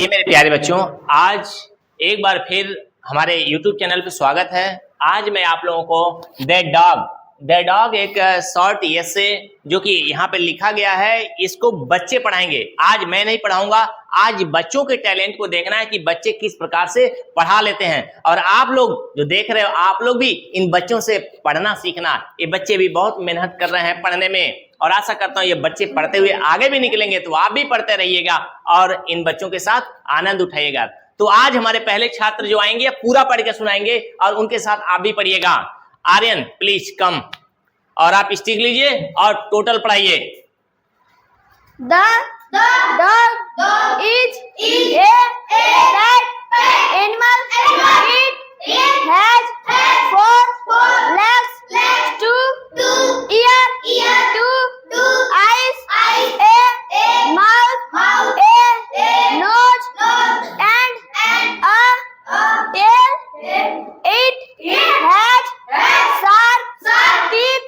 जी मेरे प्यारे बच्चों, आज एक बार फिर हमारे YouTube चैनल पे स्वागत है। आज मैं आप लोगों को द डॉग एक शॉर्ट एसे जो कि यहाँ पे लिखा गया है, इसको बच्चे पढ़ाएंगे। आज मैं नहीं पढ़ाऊंगा, आज बच्चों के टैलेंट को देखना है कि बच्चे किस प्रकार से पढ़ा लेते हैं। और आप लोग जो देख रहे हो, आप लोग भी इन बच्चों से पढ़ना सीखना। ये बच्चे भी बहुत मेहनत कर रहे हैं पढ़ने में, और आशा करता हूँ ये बच्चे पढ़ते हुए आगे भी निकलेंगे। तो आप भी पढ़ते रहिएगा और इन बच्चों के साथ आनंद उठाइएगा। तो आज हमारे पहले छात्र जो आएंगे पूरा पढ़ के सुनाएंगे और उनके साथ आप भी पढ़िएगा। आर्यन प्लीज कम, और आप स्टिक लीजिए और टोटल पढ़ाइए। The dog is a pet animal. It has 4 legs, 2 ears, 2 eyes, a mouth, a nose, and a tail. It has sharp teeth.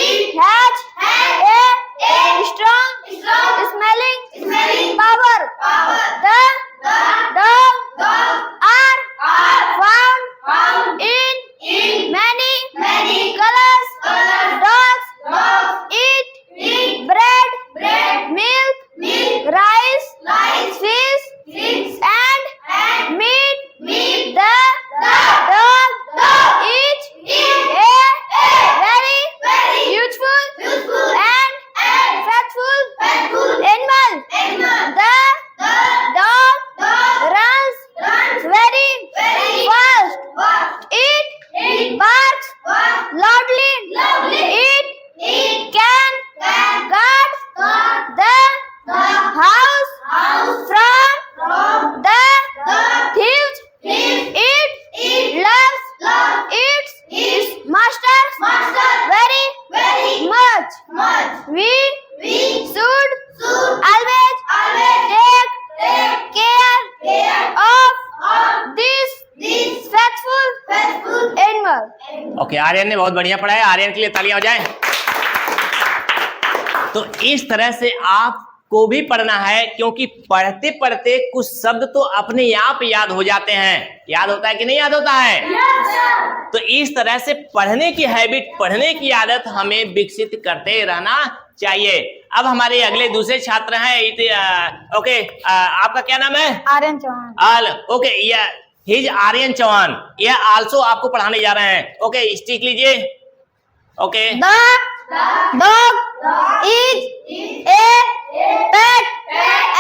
It has a strong smelling power. The dog are found in many colors. Dogs eat bread, milk, rice, fish, and meat. The dog is a very useful and faithful animal. The dog runs very fast. It barks loudly. It can guard the house from the thieves. It loves its master very much. We should always take care of this faithful animal. Okay, Aryan ने बहुत बढ़िया पढ़ाया। आर्यन के लिए तालियां हो जाए। तो इस तरह से आपको भी पढ़ना है, क्योंकि पढ़ते पढ़ते कुछ शब्द तो अपने आप याद हो जाते हैं। याद होता है कि नहीं याद होता है? तो इस तरह से पढ़ने की हैबिट, पढ़ने की आदत हमें विकसित करते रहना चाहिए। अब हमारे अगले दूसरे छात्र हैं। ओके, आपका क्या नाम है? Aryan Chauhan. Okay, he is Aryan Chauhan. यह आल्सो आपको पढ़ाने जा रहे हैं। ओके, स्टिक लीजिए। Okay, The dog is a pet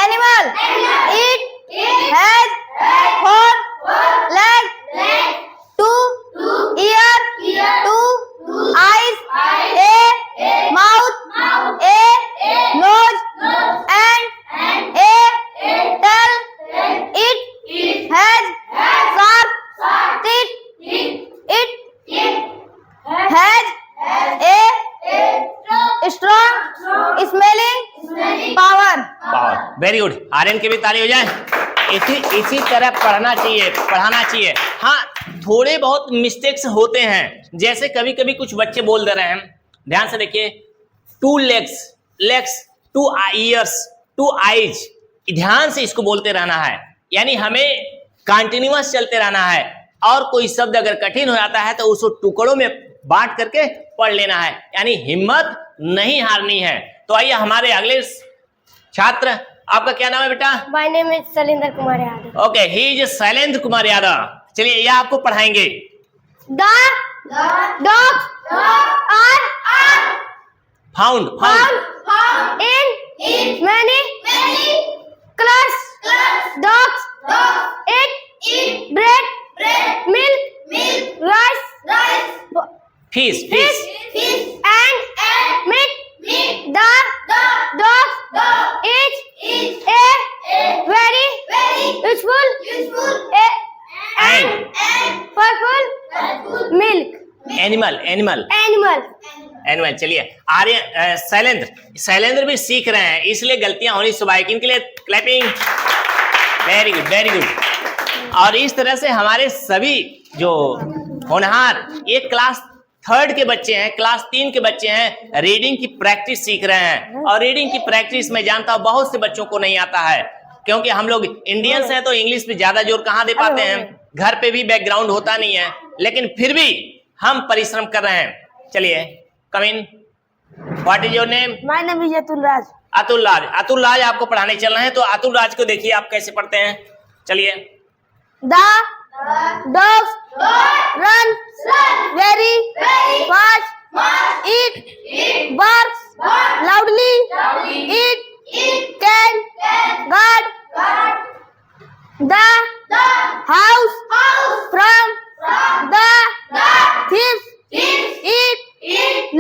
animal. It has 4 legs, 2 ears, 2 eyes, a mouth, a nose, and a tail. It has sharp teeth. It has a strong smelling power. Very good. Aryan के भी ताली हो जाए। इसी तरह पढ़ना चाहिए। हाँ, थोड़े बहुत मिस्टेक्स होते हैं, जैसे कभी कभी कुछ बच्चे बोल दे रहे हैं। ध्यान से देखिए, 2 legs, 2 ears, 2 eyes। ध्यान से इसको बोलते रहना है, यानी हमें कंटिन्यूअस चलते रहना है। और कोई शब्द अगर कठिन हो जाता है तो उसको टुकड़ों में बांट करके पढ़ लेना है, यानी हिम्मत नहीं हारनी है। तो आइए हमारे अगले छात्र, आपका क्या नाम है बेटा? My name is Shailendra Kumar Yadav. Okay, he is Shailendra Kumar Yadav. चलिए, यह आपको पढ़ाएंगे। The dogs are found in many colors. Dogs eat bread, milk, rice, fish and meat. The dog is a very useful and powerful animal. चलिए, आर्यन शैलेंद्र भी सीख रहे हैं, इसलिए गलतियां होनी स्वाभाविक। इनके लिए क्लैपिंग। Very good. और इस तरह से हमारे सभी जो होनहार, ये क्लास 3 के बच्चे हैं, क्लास 3 के बच्चे हैं, रीडिंग की प्रैक्टिस सीख रहे हैं। और रीडिंग की प्रैक्टिस में जानता हूं बहुत से बच्चों को नहीं आता है, क्योंकि हम लोग इंडियंस हैं तो इंग्लिश पे ज्यादा जोर कहाँ दे पाते हैं, घर पे भी बैकग्राउंड होता नहीं है, लेकिन फिर भी हम परिश्रम कर रहे हैं। चलिए come in, what is your name? My name is Atul Raj. Atul Raj. Atul Raj आपको पढ़ाने चल रहे हैं, तो अतुल राज को देखिए आप कैसे पढ़ते हैं। चलिए। The dogs run very fast. It barks loudly. It can guard the house from the thieves. It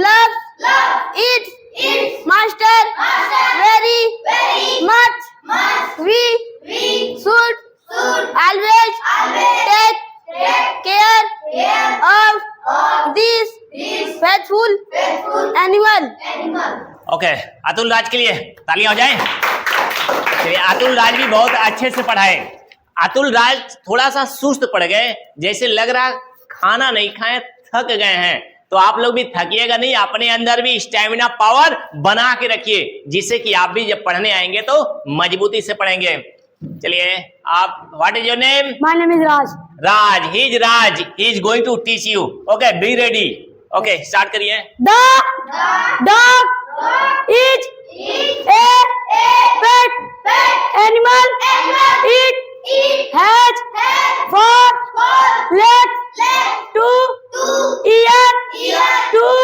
loves its master very much. We should always take care of this faithful animal. Okay, Atul Raj के लिए तालियां हो जाए। चलिए, अतुल राज भी बहुत अच्छे से पढ़ाए। अतुल राज थोड़ा सा सुस्त पड़ गए, जैसे लग रहा खाना नहीं खाए, थक गए हैं। तो आप लोग भी थकिएगा नहीं, अपने अंदर भी स्टैमिना पावर बना के रखिए, जिससे कि आप भी जब पढ़ने आएंगे तो मजबूती से पढ़ेंगे। चलिए आप, what is your name? My name is Raj. Raj, he is going to teach you. Okay, be ready. Okay, start करिए। The dog is a pet animal. It has 4 legs, 2 ears, 2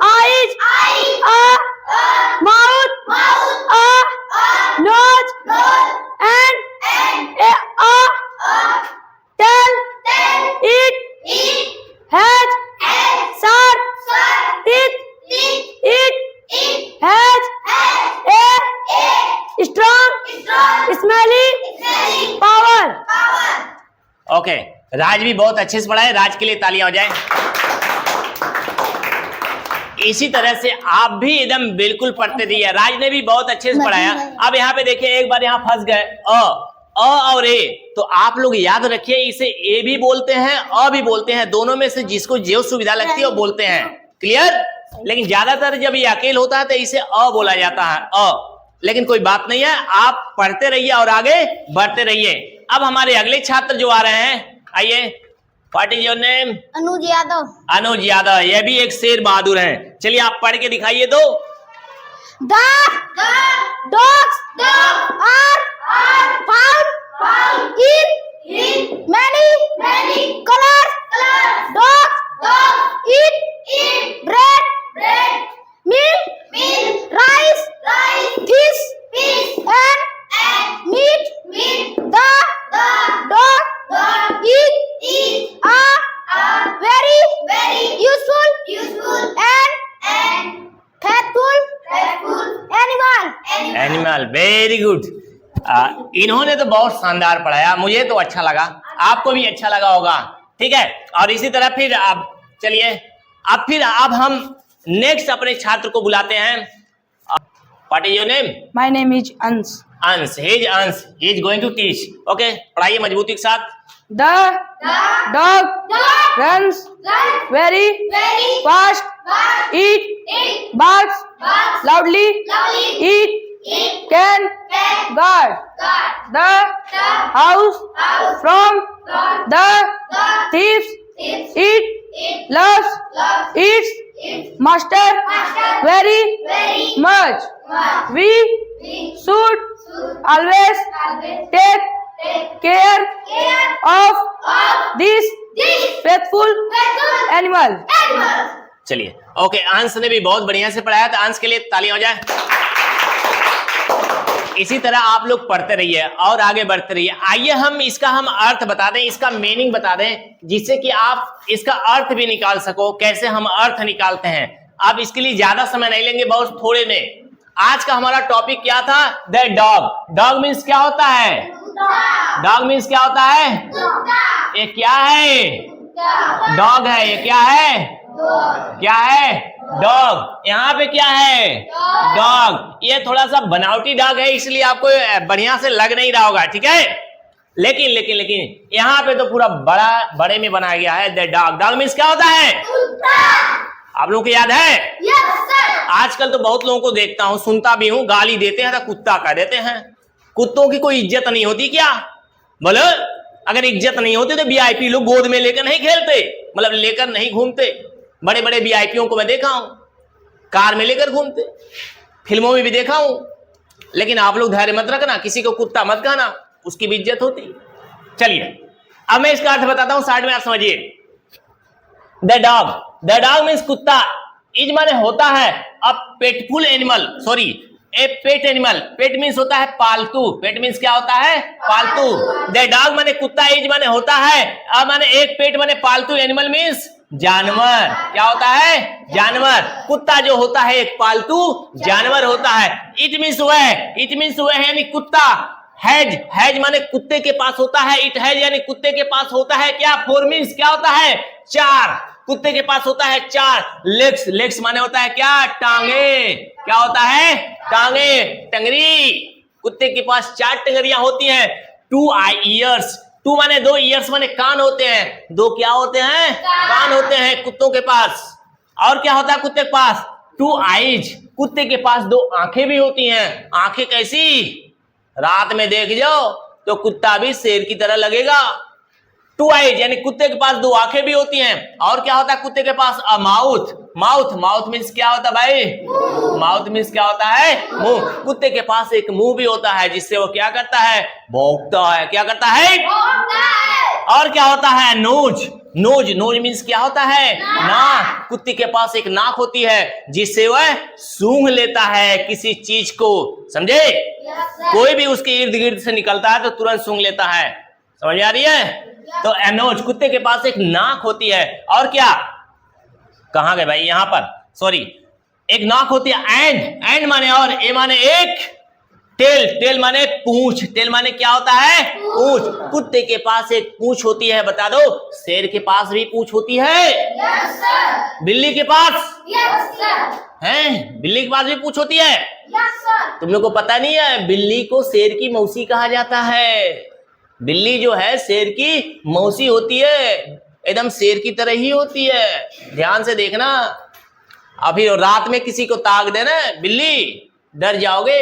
eyes, a mouth, a nose, and a tail. It has sharp teeth. It has a strong, smelly power. Okay, Raj भी बहुत अच्छे से पढ़ा है। राज के लिए तालियां हो जाए। इसी तरह से आप भी एकदम बिल्कुल पढ़ते रहिए। राज ने भी बहुत अच्छे से पढ़ाया। अब यहाँ पे देखिए, एक बार यहाँ फंस गए, अ और ए, तो आप लोग याद रखिए, इसे ए भी बोलते हैं, अ भी बोलते हैं, दोनों में से जिसको जो सुविधा लगती है वो बोलते हैं। क्लियर? लेकिन ज्यादातर जब ये अकेले होता है तो इसे अ बोला जाता है, अ। लेकिन कोई बात नहीं है, आप पढ़ते रहिए और आगे बढ़ते रहिए। अब हमारे अगले छात्र जो आ रहे हैं, आइए। What is your name? Anuj Yadav. Anuj Yadav, ये भी एक शेर बहादुर हैं। चलिए आप पढ़ के दिखाइए तो। The dogs are found in many colors. Dogs eat bread, milk, rice, fish, and meat. The dog is a very useful and faithful animal. Animal, very good. इन्होंने तो बहुत शानदार पढ़ाया, मुझे तो अच्छा लगा, आपको भी अच्छा लगा होगा। ठीक है, और इसी तरह फिर अब चलिए, अब हम नेक्स्ट अपने छात्र को बुलाते हैं। What is your name? My name is Ans. Ansh, he is going to teach. Okay, पढ़ाइए मजबूती के साथ। The dog runs very fast. It barks loudly. It can guard the house from the thieves. It loves its master very much. We should always take care of this faithful animal. चलिए, okay, अंश ने भी बहुत बढ़िया से पढ़ाया, तो अंश के लिए तालियां हो जाए। इसी तरह आप लोग पढ़ते रहिए और आगे बढ़ते रहिए। आइए हम अर्थ बता दें, इसका मीनिंग बता दें, जिससे कि आप इसका अर्थ भी निकाल सको, कैसे हम अर्थ निकालते हैं। अब इसके लिए ज्यादा समय नहीं लेंगे, बहुत थोड़े में। आज का हमारा टॉपिक क्या था? The dog. डॉग मीन्स क्या होता है? डॉग मीन्स क्या होता है? ये क्या है? डॉग है। ये क्या है? क्या है? डॉग। यहाँ पे क्या है? डॉग। ये थोड़ा सा बनावटी डॉग है, इसलिए आपको बढ़िया से लग नहीं रहा होगा, ठीक है। लेकिन यहाँ पे तो पूरा बड़े में बनाया गया है द डॉग। डॉग मीन्स क्या होता है? आप लोगों को याद है? Yes, sir. आजकल तो बहुत लोगों को देखता हूँ, सुनता भी हूँ, गाली देते हैं तो कुत्ता कह देते हैं। कुत्तों की कोई इज्जत नहीं होती क्या? बोलो, अगर इज्जत नहीं होती तो वीआईपी लोग गोद में लेकर नहीं खेलते, मतलब लेकर नहीं घूमते। बड़े बड़े वीआईपीओं को मैं देखा हूं कार में लेकर घूमते, फिल्मों में भी देखा हूं। लेकिन आप लोग धैर्य मत रखना, किसी को कुत्ता मत कहना, उसकी भी इज्जत होती। चलिए अब मैं इसका अर्थ बताता हूं, साइड में आप समझिए। द डॉग मीन्स कुत्ता, इज माने होता है अ पेटफुल एनिमल, सॉरी ए पेट एनिमल। पेट मीन्स होता है पालतू, पेट मीन्स क्या होता है? पालतू। द डॉग माने कुत्ता, इज माने होता है, अब माने एक, पेट माने पालतू, एनिमल मीन्स जानवर। क्या होता है? जानवर। कुत्ता जो होता है एक पालतू जानवर होता है। इट मीन्स वह यानी कुत्ता। हैज माने कुत्ते के पास होता है, इट हैज यानी कुत्ते के पास होता है क्या? 4 मीन्स क्या होता है? 4। कुत्ते के पास होता है 4 लेग्स माने होता है क्या? टांगे। क्या होता है? टांगे, टंगरी। कुत्ते के पास 4 टंगरियां होती हैं। 2 ईयर्स, 2 माने 2, ईयर्स माने कान होते हैं। 2 क्या होते हैं? कान होते हैं कुत्तों के पास। और क्या होता है कुत्ते के पास? 2 आईज, कुत्ते के पास 2 आंखें भी होती हैं। आंखें कैसी? रात में देख जाओ तो कुत्ता भी शेर की तरह लगेगा। 2 आईज यानी कुत्ते के पास 2 आंखें भी होती हैं। और क्या होता है कुत्ते के पास? अ माउथ मीन्स क्या होता है भाई? माउथ मीन्स क्या होता है? मुंह। कुत्ते के पास एक मुंह भी होता है जिससे वो क्या करता है? भौंकता है। क्या करता है? और क्या होता है? नोज मीन्स क्या होता है? नाक। कुत्ते के पास एक नाक होती है जिससे वह सूंघ लेता है किसी चीज को, समझे? कोई भी उसके इर्द गिर्द से निकलता है तो तुरंत सूंघ लेता है। समझ आ रही है? तो एनोज, कुत्ते के पास एक नाक होती है। और क्या, कहां गए भाई? यहां पर, सॉरी, एक नाक होती है। एंड माने और, ए माने एक, टेल माने पूंछ। टेल माने क्या होता है? पूंछ। कुत्ते के पास एक पूंछ होती है, बता दो। शेर के पास भी पूंछ होती है? Yes sir. बिल्ली के पास? Yes sir. हैं? बिल्ली के पास भी पूंछ होती है? Yes sir. तुम लोग को पता नहीं है, बिल्ली को शेर की मौसी कहा जाता है। बिल्ली जो है शेर की मौसी होती है, एकदम शेर की तरह ही होती है। ध्यान से देखना, अभी रात में किसी को ताक देना बिल्ली, डर जाओगे,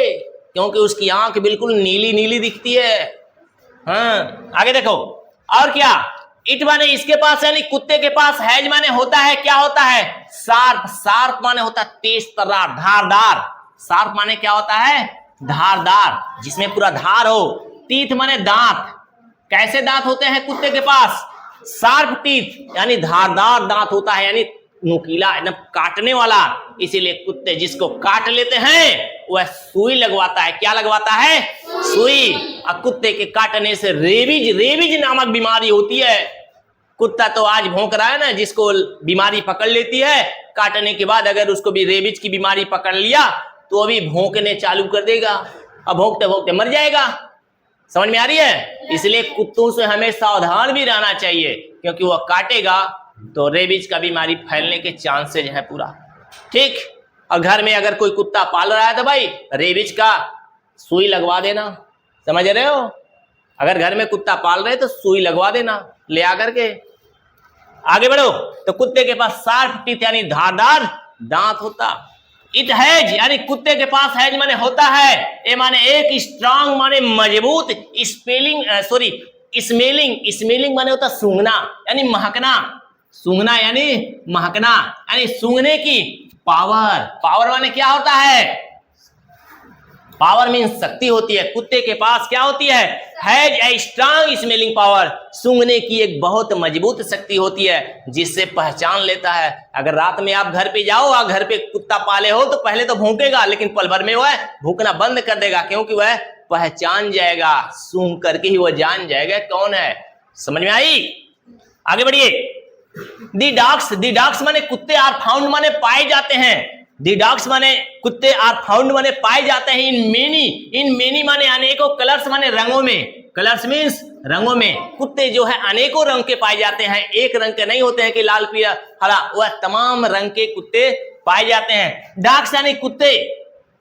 क्योंकि उसकी आंख बिल्कुल नीली नीली दिखती है। हाँ, आगे देखो। और क्या, इट माने इसके पास यानी कुत्ते के पास। हैज माने होता है, क्या होता है? शार्प माने होता है तेज तर्रार, धारदार। शार्प माने क्या होता है? धारदार, जिसमें पूरा धार हो। टीथ माने दांत। कैसे दांत होते हैं कुत्ते के पास? शार्प टीथ यानी धारदार दांत होता है, यानी नुकीला, एकदम काटने वाला। इसीलिए कुत्ते जिसको काट लेते हैं वह सुई लगवाता है। क्या लगवाता है? सुई। और कुत्ते के काटने से रेबीज नामक बीमारी होती है। कुत्ता तो आज भौंक रहा है ना, जिसको बीमारी पकड़ लेती है, काटने के बाद अगर उसको भी रेबीज की बीमारी पकड़ लिया तो अभी भौंकने चालू कर देगा और भौंकते भौंकते मर जाएगा। समझ में आ रही है? इसलिए कुत्तों से हमें सावधान भी रहना चाहिए, क्योंकि वह काटेगा तो रेबीज का बीमारी फैलने के चांसेज है पूरा। ठीक। और घर में अगर कोई कुत्ता पाल रहा है तो भाई रेबीज का सुई लगवा देना। समझ रहे हो? अगर घर में कुत्ता पाल रहे तो सुई लगवा देना ले आकर के। आगे बढ़ो। तो कुत्ते के पास शार्प टीथ यानी धारदार दांत होता। इट हैज यानी कुत्ते के पास हैज माने होता है। ए माने एक, स्ट्रांग माने मजबूत, स्मेलिंग माने होता सूंघना यानी महकना। सूंघना यानी महकना, यानी सूंघने की पावर माने क्या होता है? पावर मीन्स शक्ति होती है। कुत्ते के पास क्या होती है? Has a strong smelling power, सूंघने की एक बहुत मजबूत शक्ति होती है जिससे पहचान लेता है। अगर रात में आप घर पे जाओ और घर पे कुत्ता पाले हो तो पहले तो भौंकेगा, लेकिन पल भर में वह भौंकना बंद कर देगा, क्योंकि वह पहचान जाएगा, सूंघ करके ही वह जान जाएगा कौन है। समझ में आई? आगे बढ़िए। दी डॉग्स माने कुत्ते, आर फाउंड माने पाए जाते हैं। दी डॉग्स माने कुत्ते, आर फाउंड माने पाए जाते हैं। इन मेनी माने अनेकों, कलर्स माने रंगों में। कलर्स मीन्स रंगों में। कुत्ते जो है अनेकों रंग के पाए जाते हैं, एक रंग के नहीं होते हैं कि लाल पीला हरा, वह तमाम रंग के कुत्ते पाए जाते हैं। डॉग्स यानी कुत्ते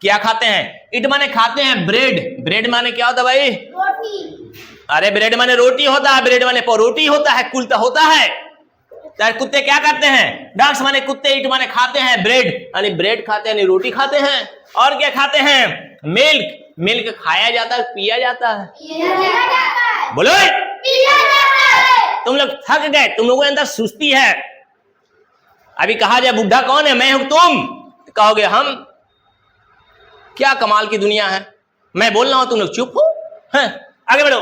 क्या खाते हैं? इट माने खाते हैं ब्रेड माने क्या होता है भाई? रोटी। अरे ब्रेड माने रोटी होता है, ब्रेड माने रोटी होता है, कुल तो होता है। कुत्ते क्या करते हैं? डॉग्स माने कुत्ते, इट माने खाते हैं ब्रेड यानी ब्रेड खाते हैं, यानी रोटी खाते हैं। और क्या खाते हैं? मिल्क खाया जाता है पिया जाता है? बोलो तुम लोग थक गए, तुम लोगों के अंदर सुस्ती है। अभी कहा जाए बुढ़ा कौन है, मैं हूं तुम, तो कहोगे हम। क्या कमाल की दुनिया है, मैं बोल रहा हूं तुम लोग चुप हो। आगे बढ़ो।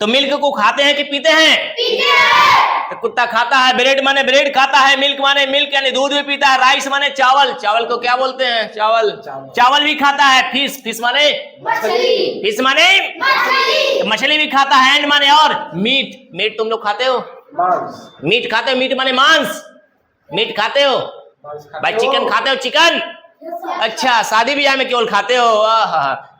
तो मिल्क को खाते हैं कि पीते हैं? पीते हैं। तो कुत्ता खाता है, ब्रेड माने ब्रेड खाता है, मिल्क माने मिल्क यानी दूध भी पीता है, राइस माने चावल, चावल को क्या बोलते हैं? चावल, चावल भी खाता है, फिश, फिश माने मछली, फिश माने मछली, मछली भी खाता है, एंड माने और मीट, मीट तुम लोग खाते हो? मीट खाते हो, मीट माने मांस, मीट खाते हो भाई? चिकन खाते हो? चिकन अच्छा, शादी ब्याह में केवल खाते हो,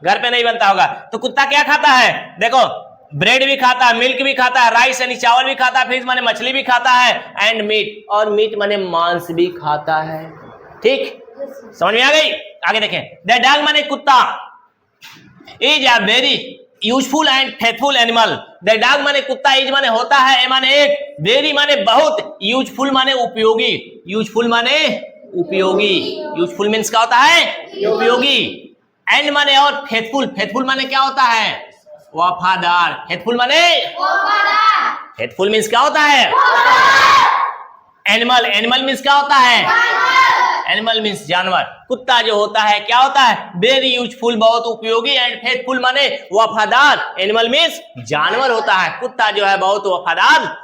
घर पे नहीं बनता होगा। तो कुत्ता क्या खाता है? देखो ब्रेड भी खाता है, मिल्क भी खाता है, राइस यानी चावल भी खाता है, फिश माने मछली भी खाता है, एंड मीट, और मीट माने मांस भी खाता है। ठीक, समझ में आ गई? आगे देखें। द डॉग माने कुत्ता is a very useful and faithful animal. The dog माने कुत्ता, इज माने होता है, ए माने एक, वेरी माने बहुत, यूजफुल माने उपयोगी, यूजफुल माने उपयोगी, यूजफुल मीन्स क्या होता है? उपयोगी, एंड माने और, फेथफुल, फेथफुल माने क्या होता है? वफादार, फेथफुल माने वफादार, फेथफुल मीन्स क्या होता है? एनिमल, एनिमल मीन्स क्या होता है? एनिमल मीन्स जानवर। कुत्ता जो होता है क्या होता है? वेरी यूजफुल, बहुत उपयोगी, एंड फेथफुल माने वफादार, एनिमल मीन्स जानवर होता है, कुत्ता जो है बहुत वफादार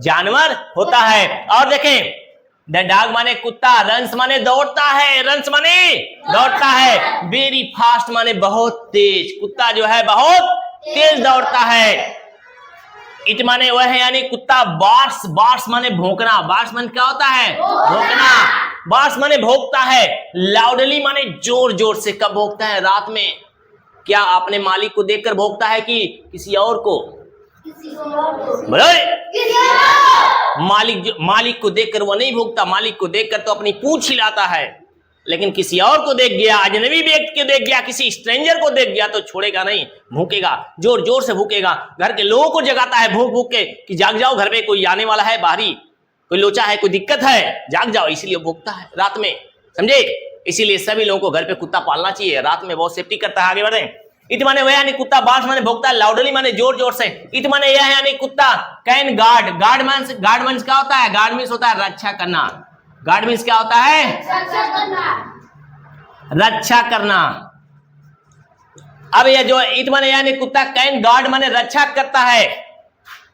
जानवर होता है। और देखें, द डॉग माने कुत्ता, रन्स माने दौड़ता है, रन्स माने दौड़ता है, वेरी फास्ट माने बहुत तेज, कुत्ता जो है बहुत तेज दौड़ता है। इट माने वह है यानी कुत्ता, बार्स, बार्स माने भौंकना, बार्स माने क्या होता है? भौंकना, बार्स माने भौंकता है। लाउडली माने जोर जोर से, कब भौंकता है? रात में। क्या आपने मालिक को देखकर भौंकता है कि किसी और को? बोलो, मालिक को देखकर वो नहीं भौंकता, मालिक को देखकर तो अपनी पूंछ हिलाता है, लेकिन किसी और को देख गया, अजनबी व्यक्ति को देख गया, किसी स्ट्रेंजर को देख गया तो छोड़ेगा नहीं, भूकेगा, जोर जोर से भूकेगा। घर के लोगों को जगाता है भूक भूक के कि जाग जाओ, घर में कोई आने वाला है, बाहरी कोई लोचा है, कोई दिक्कत है, जाग जाओ, इसीलिए भूकता है रात में, समझे? इसीलिए सभी लोगों को घर पे कुत्ता पालना चाहिए, रात में बहुत सेफ्टी करता है। आगे बढ़े। इट माने वह यानी कुत्ता, बार्स माने भौंकता है, लाउडली माने जोर जोर से, इट माने यह यानी कुत्ता, कैन गार्ड, गार्ड मीन्स क्या होता है? गार्ड मीन्स होता है रक्षा करना, गार्ड मीन्स क्या होता है? रक्षा करना। अब यह जो इट माने यानी कुत्ता, कैन गार्ड माने रक्षा करता है,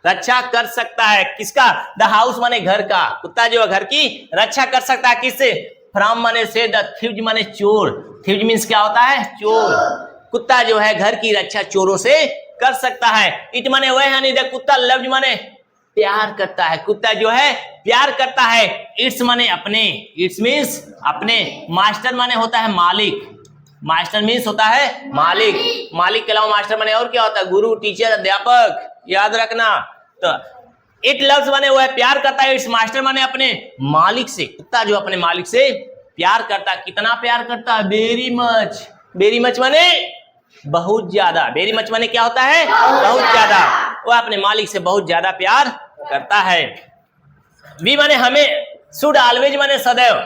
रक्षा कर सकता है, किसका? द हाउस माने घर का, कुत्ता जो है घर की रक्षा कर सकता है, किससे? फ्रॉम माने से, द थीव्स माने चोर, थीव्स मीन्स क्या होता है? चोर। कुत्ता जो है घर की रक्षा चोरों से कर सकता है। इट माने वह यानी द कुत्ता, लव्ड माने प्यार करता है, कुत्ता जो है प्यार करता है। इट्स माने अपने, इट्स मीन्स अपने, मास्टर माने होता है मालिक, मास्टर मीन्स होता है मालिक, मालिक के अलावा मास्टर माने और क्या होता है? गुरु, टीचर, अध्यापक, याद रखना। तो इट लव्स माने वह प्यार करता है, इट्स मास्टर माने अपने मालिक से, कुत्ता जो अपने मालिक से प्यार करता है। कितना प्यार करता है? वेरी मच, वेरी मच माने बहुत ज्यादा, वेरी मच माने क्या होता है? बहुत ज्यादा, वह अपने मालिक से बहुत ज्यादा प्यार करता है। वी माने हमें, शुड ऑलवेज माने सदैव,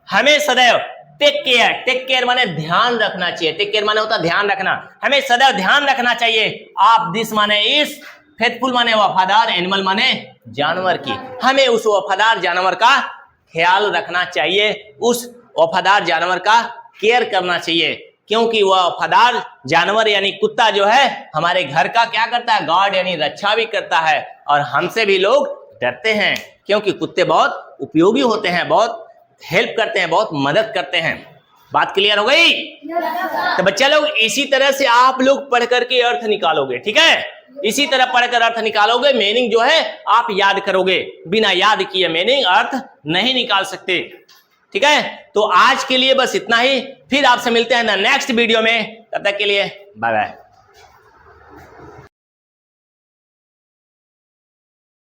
हमें सदैव, टेक केयर, टेक केयर माने ध्यान रखना चाहिए, टेक केयर माने होता है ध्यान रखना, हमें सदैव ध्यान रखना चाहिए। आप दिस माने इस, फेथफुल माने वफादार, एनिमल माने जानवर की, हमें उस वफादार जानवर का ख्याल रखना चाहिए, उस वफादार जानवर का केयर करना चाहिए, क्योंकि वह वफादार जानवर यानी कुत्ता जो है हमारे घर का क्या करता है? गार्ड यानी रक्षा भी करता है, और हमसे भी लोग डरते हैं, क्योंकि कुत्ते बहुत उपयोगी होते हैं, बहुत हेल्प करते हैं, बहुत मदद करते हैं। बात क्लियर हो गई? तो बच्चा लोग इसी तरह से आप लोग पढ़ करके अर्थ निकालोगे, ठीक है? इसी तरह पढ़कर अर्थ निकालोगे, मीनिंग जो है आप याद करोगे, बिना याद किए मीनिंग अर्थ नहीं निकाल सकते, ठीक है? तो आज के लिए बस इतना ही, फिर आपसे मिलते हैं नेक्स्ट वीडियो में, तब तक के लिए बाय बाय।